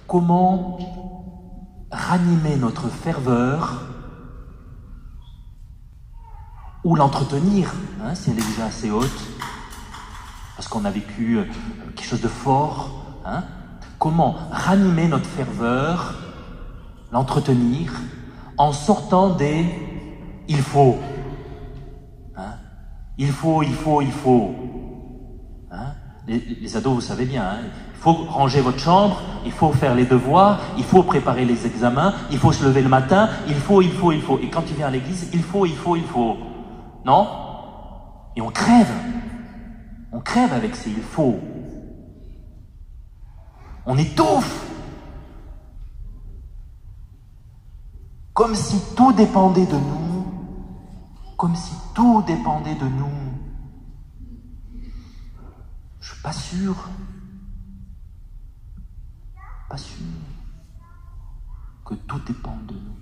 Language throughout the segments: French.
Comment ranimer notre ferveur ou l'entretenir, si elle est déjà assez haute, parce qu'on a vécu quelque chose de fort. Comment ranimer notre ferveur, l'entretenir, en sortant des « il faut ». Il faut. Les ados, vous savez bien, il faut ranger votre chambre, il faut faire les devoirs, il faut préparer les examens, il faut se lever le matin, il faut. Et quand tu viens à l'église, il faut. Non? Et on crève. On crève avec ces « il faut ». On étouffe. Comme si tout dépendait de nous. Comme si tout dépendait de nous. Je suis pas sûr. Pas sûr que tout dépende de nous.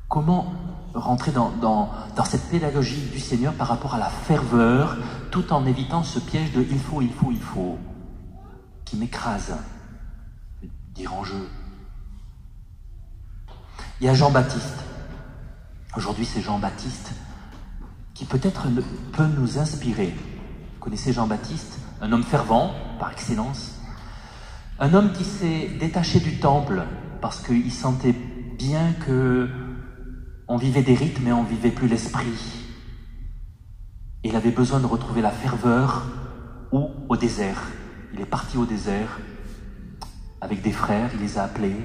Comment rentrer dans cette pédagogie du Seigneur par rapport à la ferveur, tout en évitant ce piège de « il faut », qui m'écrase, dire en jeu. Il y a Jean-Baptiste. Aujourd'hui, c'est Jean-Baptiste qui peut-être peut nous inspirer. Vous connaissez Jean-Baptiste, un homme fervent par excellence, un homme qui s'est détaché du temple parce qu'il sentait bien que on vivait des rites, mais on ne vivait plus l'esprit. Il avait besoin de retrouver la ferveur au désert. Il est parti au désert avec des frères, il les a appelés.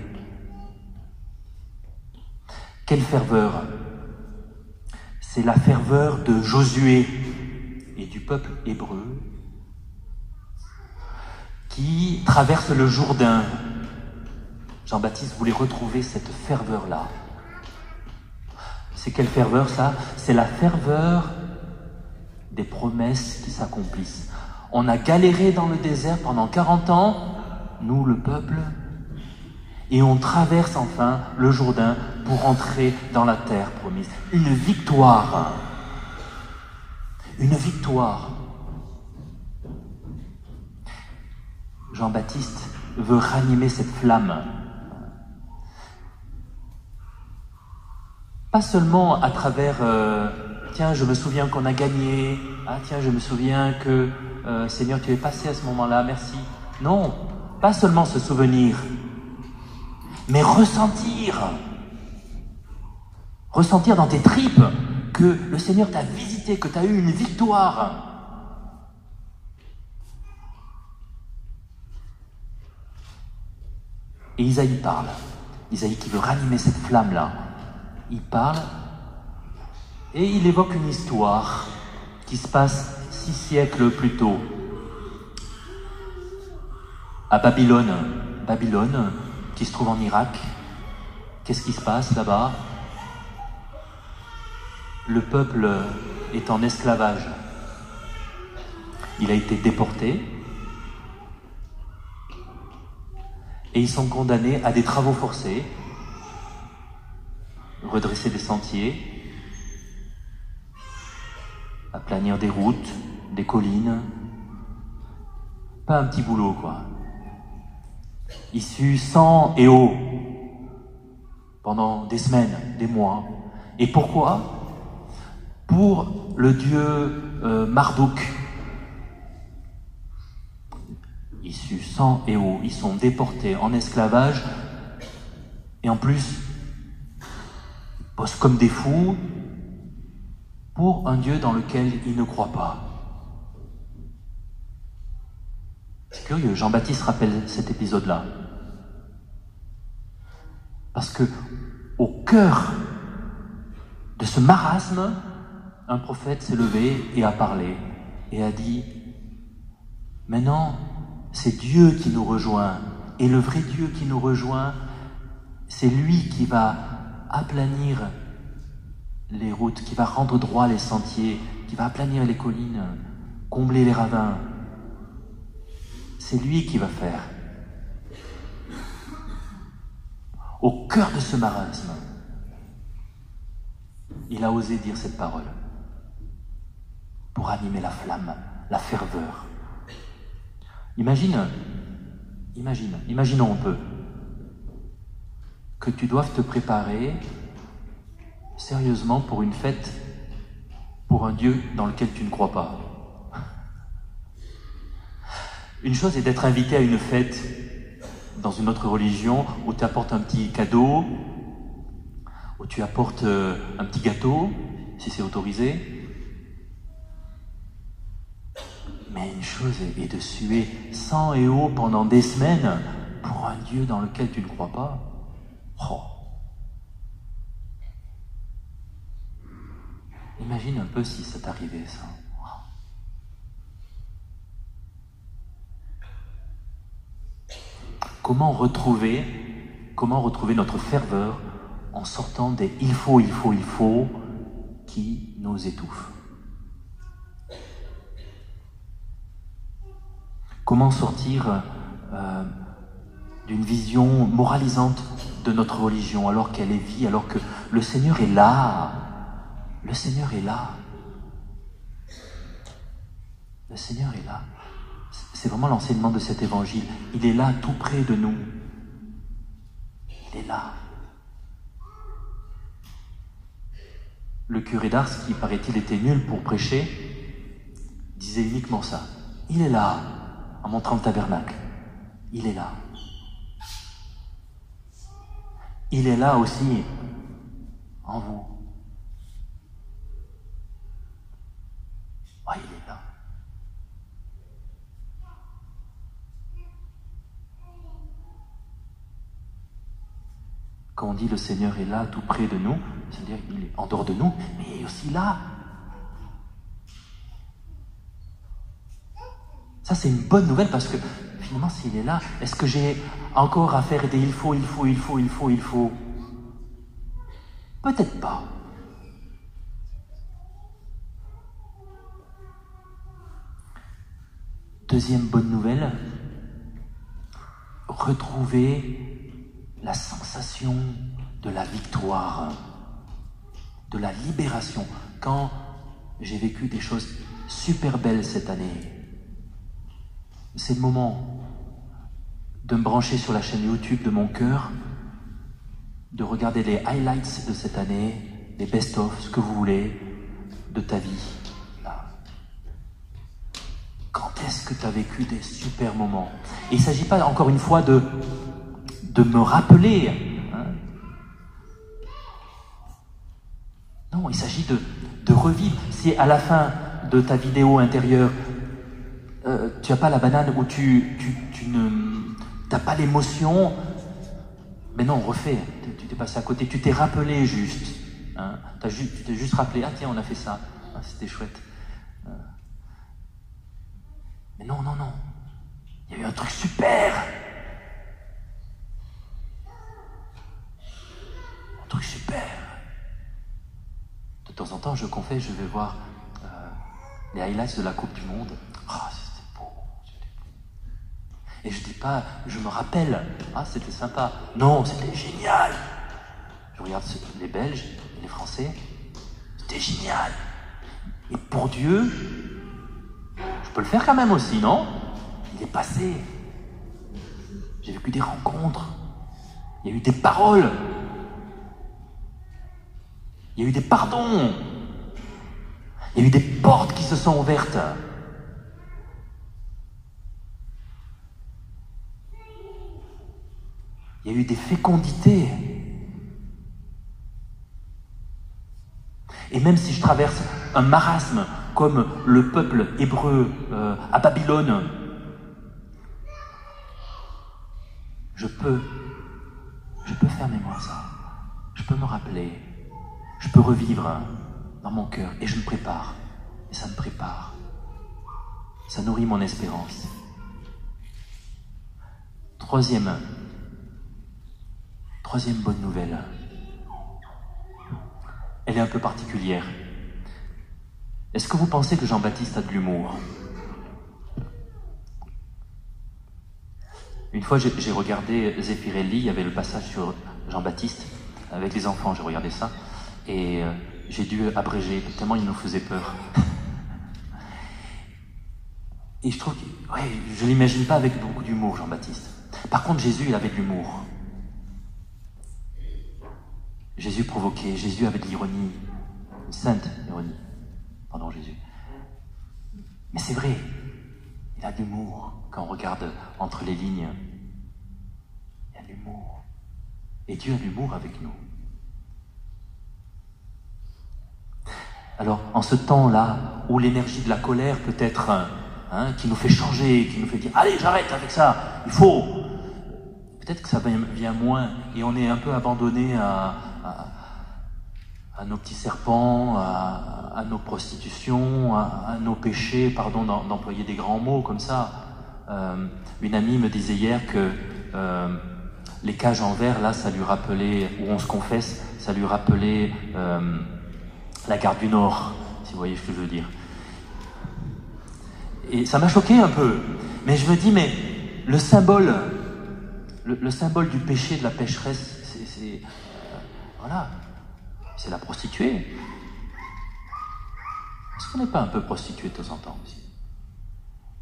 Quelle ferveur! C'est la ferveur de Josué et du peuple hébreu qui traverse le Jourdain. Jean-Baptiste voulait retrouver cette ferveur-là. C'est quelle ferveur ça? C'est la ferveur des promesses qui s'accomplissent. On a galéré dans le désert pendant 40 ans, nous le peuple, et on traverse enfin le Jourdain pour entrer dans la terre promise. Une victoire. Une victoire. Jean-Baptiste veut ranimer cette flamme. Pas seulement à travers tiens, je me souviens qu'on a gagné, tiens, je me souviens que Seigneur, tu es passé à ce moment-là, merci. Non, pas seulement ce souvenir, mais ressentir dans tes tripes que le Seigneur t'a visité, que tu as eu une victoire. Et Isaïe parle. Isaïe qui veut ranimer cette flamme-là. Il parle et il évoque une histoire qui se passe 6 siècles plus tôt. À Babylone, qui se trouve en Irak. Qu'est-ce qui se passe là-bas? Le peuple est en esclavage. Il a été déporté et ils sont condamnés à des travaux forcés, redresser des sentiers, aplanir des routes, des collines. Pas un petit boulot, quoi. Issus sang et eau pendant des semaines, des mois. Et pourquoi? Pour le dieu Marduk. Issus sang et eau, ils sont déportés en esclavage et en plus bossent comme des fous pour un Dieu dans lequel ils ne croient pas. C'est curieux, Jean-Baptiste rappelle cet épisode-là. Parce que au cœur de ce marasme, un prophète s'est levé et a parlé et a dit « Maintenant, c'est Dieu qui nous rejoint. Et le vrai Dieu qui nous rejoint, c'est lui qui va aplanir les routes, qui va rendre droit les sentiers, qui va aplanir les collines, combler les ravins. C'est lui qui va faire. » Au cœur de ce marasme, il a osé dire cette parole pour animer la flamme la ferveur. Imaginons un peu que tu doives te préparer sérieusement pour une fête pour un Dieu dans lequel tu ne crois pas. Une chose est d'être invité à une fête dans une autre religion où tu apportes un petit cadeau, où tu apportes un petit gâteau, si c'est autorisé. Mais une chose est de suer sang et eau pendant des semaines pour un Dieu dans lequel tu ne crois pas. Oh. Imagine un peu si ça t'arrivait, ça. Comment retrouver notre ferveur en sortant des il faut qui nous étouffent? Comment sortir d'une vision moralisante de notre religion alors qu'elle est vie, alors que le Seigneur est là? Le Seigneur est là. Le Seigneur est là. C'est vraiment l'enseignement de cet évangile. Il est là, tout près de nous. Il est là. Le curé d'Ars, qui paraît-il était nul pour prêcher, disait uniquement ça. Il est là, en montrant le tabernacle. Il est là. Il est là aussi, en vous. Oh, il est là. Quand on dit le Seigneur est là, tout près de nous, c'est-à-dire qu'il est en dehors de nous, mais il est aussi là. Ça, c'est une bonne nouvelle parce que finalement, s'il est là, est-ce que j'ai encore à faire des il faut? Peut-être pas. Deuxième bonne nouvelle, retrouver la sensation de la victoire, de la libération. Quand j'ai vécu des choses super belles cette année, c'est le moment de me brancher sur la chaîne YouTube de mon cœur, de regarder les highlights de cette année, les best-of, ce que vous voulez, de ta vie. Là. Quand est-ce que tu as vécu des super moments? Et il ne s'agit pas, encore une fois, de me rappeler. Hein. Non, il s'agit de revivre. Si à la fin de ta vidéo intérieure, tu n'as pas la banane ou tu n'as pas l'émotion, mais non, refais. Tu t'es passé à côté. Tu t'es rappelé juste. Hein. Tu t'es juste rappelé, ah tiens, on a fait ça. Ah, c'était chouette. Mais non. Il y a eu un truc super. Un truc super. De temps en temps, je confesse, je vais voir les highlights de la Coupe du Monde. Oh, c'était beau. Et je dis pas, je me rappelle, ah, c'était sympa. Non, c'était génial. Je regarde les Belges, les Français. C'était génial. Et pour Dieu, je peux le faire quand même aussi, non? Il est passé. J'ai vécu des rencontres. Il y a eu des paroles. Il y a eu des pardons. Il y a eu des portes qui se sont ouvertes. Il y a eu des fécondités. Et même si je traverse un marasme comme le peuple hébreu à Babylone, je peux faire mémoire ça. Je peux me rappeler. Je peux revivre dans mon cœur. Et je me prépare. Et ça me prépare. Ça nourrit mon espérance. Troisième bonne nouvelle. Elle est un peu particulière. Est-ce que vous pensez que Jean-Baptiste a de l'humour? Une fois, j'ai regardé Zeffirelli, il y avait le passage sur Jean-Baptiste, avec les enfants, j'ai regardé ça, et j'ai dû abréger, tellement il nous faisait peur. Et je trouve que, ouais, je ne l'imagine pas avec beaucoup d'humour, Jean-Baptiste. Par contre, Jésus, il avait de l'humour. Jésus provoquait, Jésus avait de l'ironie, une sainte ironie. Pardon, Jésus. Mais c'est vrai, il a de l'humour quand on regarde entre les lignes. Il y a de l'humour. Et Dieu a de l'humour avec nous. Alors, en ce temps-là, où l'énergie de la colère peut être, qui nous fait changer, qui nous fait dire « Allez, j'arrête avec ça, il faut !» Peut-être que ça vient moins, et on est un peu abandonné à nos petits serpents, à nos prostitutions, à nos péchés, pardon d'employer des grands mots comme ça. Une amie me disait hier que les cages en verre, là, ça lui rappelait, où on se confesse, ça lui rappelait la gare du Nord, si vous voyez ce que je veux dire. Et ça m'a choqué un peu, mais je me dis, mais le symbole du péché, de la pécheresse, voilà, c'est la prostituée. Est-ce qu'on n'est pas un peu prostituée de temps en temps aussi?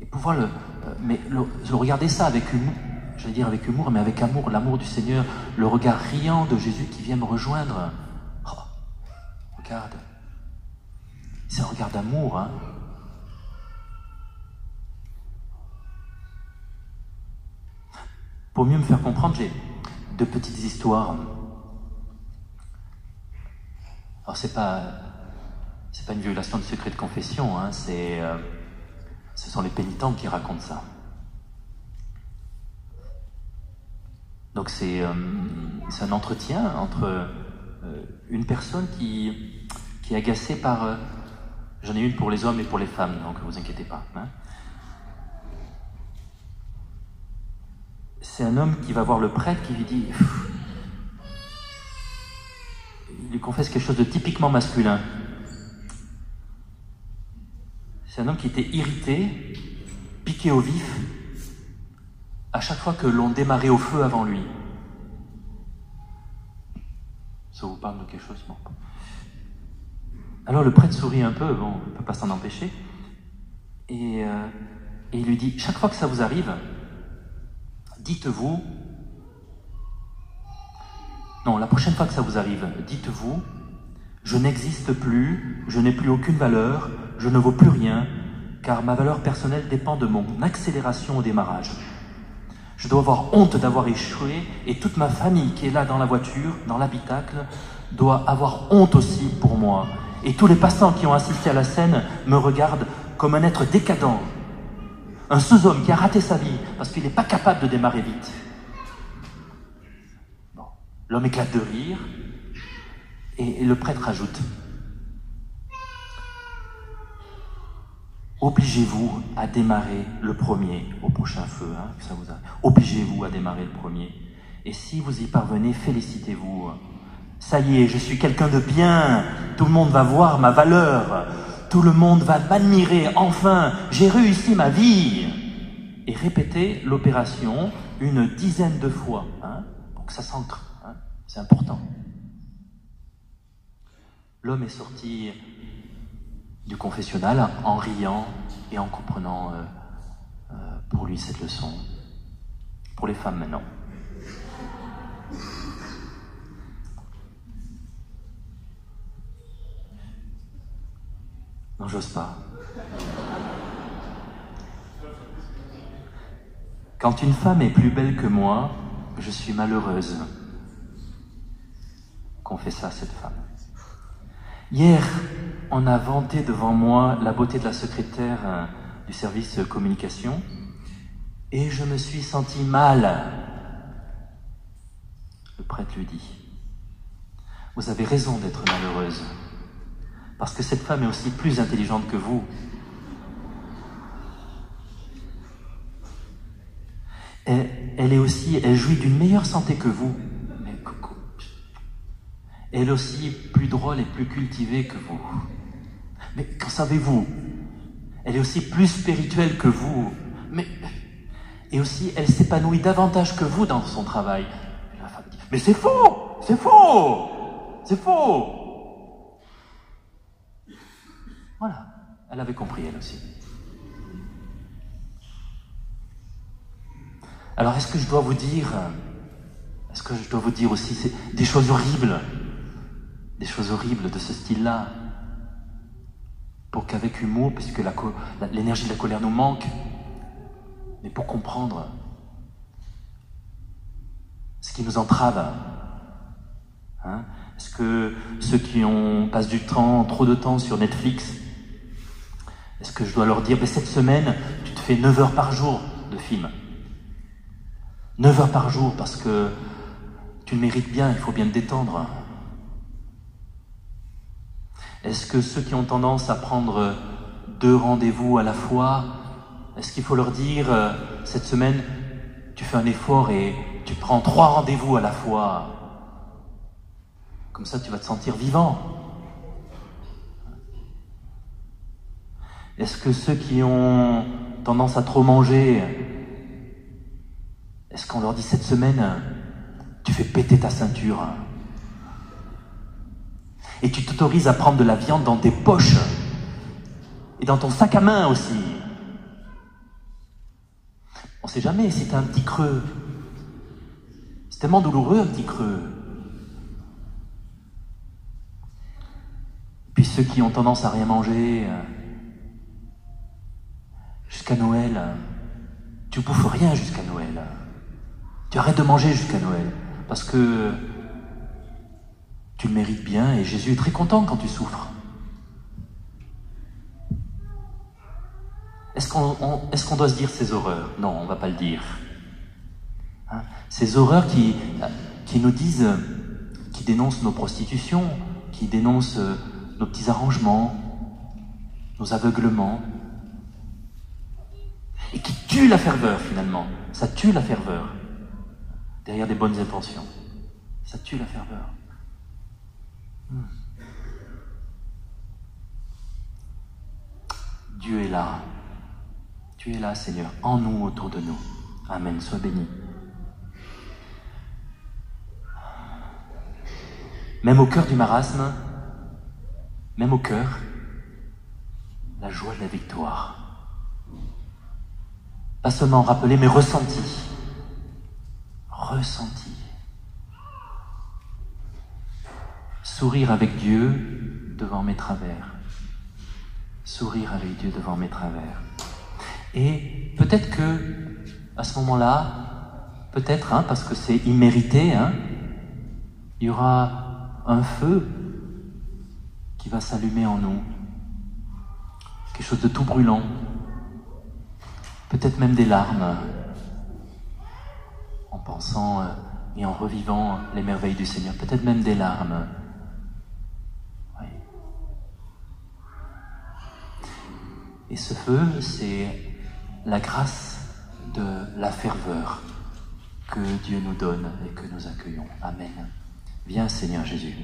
Et pouvoir regarder ça avec humour, j'allais dire avec humour, mais avec amour, l'amour du Seigneur, le regard riant de Jésus qui vient me rejoindre. Oh, regarde, c'est un regard d'amour, hein. Pour mieux me faire comprendre, j'ai deux petites histoires. Alors c'est pas une violation du secret de confession, hein, ce sont les pénitents qui racontent ça. Donc c'est un entretien entre une personne qui est agacée par... j'en ai une pour les hommes et pour les femmes, donc ne vous inquiétez pas. Hein. C'est un homme qui va voir le prêtre qui lui dit... Il lui confesse quelque chose de typiquement masculin. C'est un homme qui était irrité, piqué au vif, à chaque fois que l'on démarrait au feu avant lui. Ça vous parle de quelque chose? Bon. Alors le prêtre sourit un peu, bon, on ne peut pas s'en empêcher, et il lui dit, chaque fois que ça vous arrive, dites-vous, non, la prochaine fois que ça vous arrive, dites-vous, je n'existe plus, je n'ai plus aucune valeur, je ne vaux plus rien, car ma valeur personnelle dépend de mon accélération au démarrage. Je dois avoir honte d'avoir échoué, et toute ma famille qui est là dans la voiture, dans l'habitacle, doit avoir honte aussi pour moi. Et tous les passants qui ont assisté à la scène me regardent comme un être décadent, un sous-homme qui a raté sa vie parce qu'il n'est pas capable de démarrer vite. Bon. L'homme éclate de rire, et le prêtre ajoute, obligez-vous à démarrer le premier au prochain feu. Hein, que ça vous a... Obligez-vous à démarrer le premier. Et si vous y parvenez, félicitez-vous. Ça y est, je suis quelqu'un de bien. Tout le monde va voir ma valeur. Tout le monde va m'admirer. Enfin, j'ai réussi ma vie. Et répétez l'opération une dizaine de fois, hein, pour que ça s'ancre. Hein, c'est important. L'homme est sorti du confessionnal en riant et en comprenant pour lui cette leçon. Pour les femmes maintenant. Non, j'ose pas. Quand une femme est plus belle que moi, je suis malheureuse. Confessa cette femme. Hier, on a vanté devant moi la beauté de la secrétaire du service communication et je me suis senti mal. Le prêtre lui dit, vous avez raison d'être malheureuse, parce que cette femme est aussi plus intelligente que vous. Elle jouit d'une meilleure santé que vous. Mais coucou. Elle est aussi plus drôle et plus cultivée que vous. Mais qu'en savez-vous? Elle est aussi plus spirituelle que vous. Et aussi, elle s'épanouit davantage que vous dans son travail. Et la femme dit, mais c'est faux! C'est faux! C'est faux! Voilà. Elle avait compris, elle aussi. Alors est-ce que je dois vous dire aussi des choses horribles de ce style-là, pour qu'avec humour, puisque l'énergie de la colère nous manque, mais pour comprendre ce qui nous entrave. Hein? Est-ce que ceux qui passent trop de temps sur Netflix, est-ce que je dois leur dire, cette semaine, tu te fais 9 heures par jour de film. 9 heures par jour, parce que tu le mérites bien, il faut bien te détendre. Est-ce que ceux qui ont tendance à prendre 2 rendez-vous à la fois, est-ce qu'il faut leur dire, cette semaine, tu fais un effort et tu prends 3 rendez-vous à la fois? Comme ça, tu vas te sentir vivant. Est-ce que ceux qui ont tendance à trop manger, est-ce qu'on leur dit cette semaine, tu fais péter ta ceinture et tu t'autorises à prendre de la viande dans tes poches et dans ton sac à main aussi? On ne sait jamais si tu as un petit creux. C'est tellement douloureux, un petit creux. Puis ceux qui ont tendance à rien manger jusqu'à Noël, tu bouffes rien jusqu'à Noël. Tu arrêtes de manger jusqu'à Noël, parce que tu le mérites bien et Jésus est très content quand tu souffres. Est-ce qu'on doit se dire ces horreurs? Non, on ne va pas le dire. Hein? Ces horreurs qui nous disent, qui dénoncent nos prostitutions, qui dénoncent nos petits arrangements, nos aveuglements, et qui tuent la ferveur finalement. Ça tue la ferveur, derrière des bonnes intentions. Ça tue la ferveur. Dieu est là. Tu es là, Seigneur, en nous, autour de nous. Amen, sois béni. Même au cœur du marasme, même au cœur, la joie de la victoire. Pas seulement rappelé, mais ressenti. Ressenti. Sourire avec Dieu devant mes travers. Sourire avec Dieu devant mes travers. Et peut-être que, à ce moment-là, peut-être, parce que c'est immérité, il y aura un feu qui va s'allumer en nous. Quelque chose de tout brûlant. Peut-être même des larmes, en pensant et en revivant les merveilles du Seigneur. Peut-être même des larmes. Oui. Et ce feu, c'est la grâce de la ferveur que Dieu nous donne et que nous accueillons. Amen. Viens, Seigneur Jésus.